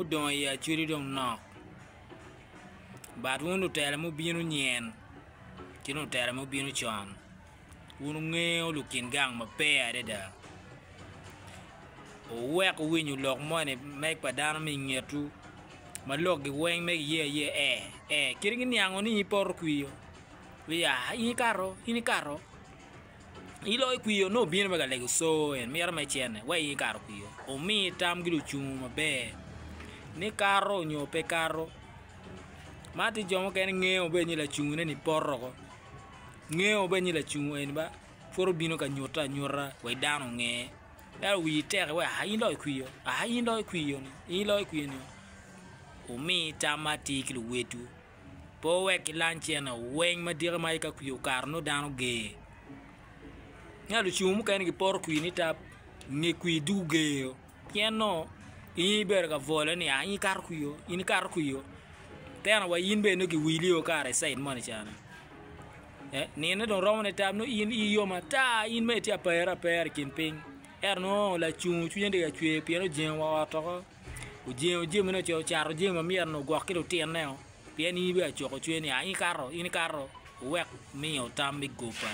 Don ya churi dong no. But wunu tell mu binu nyen. Kinu tell mu binu chon. Wunu ngeo lukin gang ma pe adeda. O wek win you lock money make padana mi ngetu. Ma log the wing make ye. Kiring yang oni por kuyo. We are in caro. Ilo kuyo no bin baga lego so en mi arma chene. Way caro kuyo. O mi tam gilu chuma be. Ni caro nyo pe caro. Mati jomo ken ngeo be ni la chune ni porro. Ngeo be ni la chune en ba. Foro bino ka nyora we down nge. That we take we ha ilo kuyo. Ah ilo kuyo ni. Ilo kuyo ni. O mi tamati kilu wetu. Po we kilanche na weng ma dire mai ka kuyo karno dano ge. Ya lu chumu ka ni por kuyo ni tap nge kuyo du ge. Piano I berga vola ni ai kar kuyo. Ini kar kuyo. Tena wa yin be no ki wili o kare side money chana. Ni ne don romane tap no in iyo mata in me ti apera kin ping. No la chu nyende ga chwe piano jen wa to. O jen me no cho charo jen ma mier no gwa kilo tien ne. Piani be cho ko chwe ni ai karo in karo. Wek mi o tam mi gopa.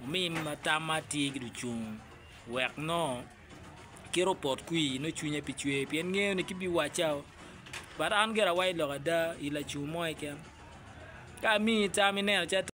Mi mata mati gi du chu. Wek no kero pot kui no chunya pichwe pien ngeo ne kibi wachao. But an gera wai lo da ila chu moy ken. Ka mi tamine cha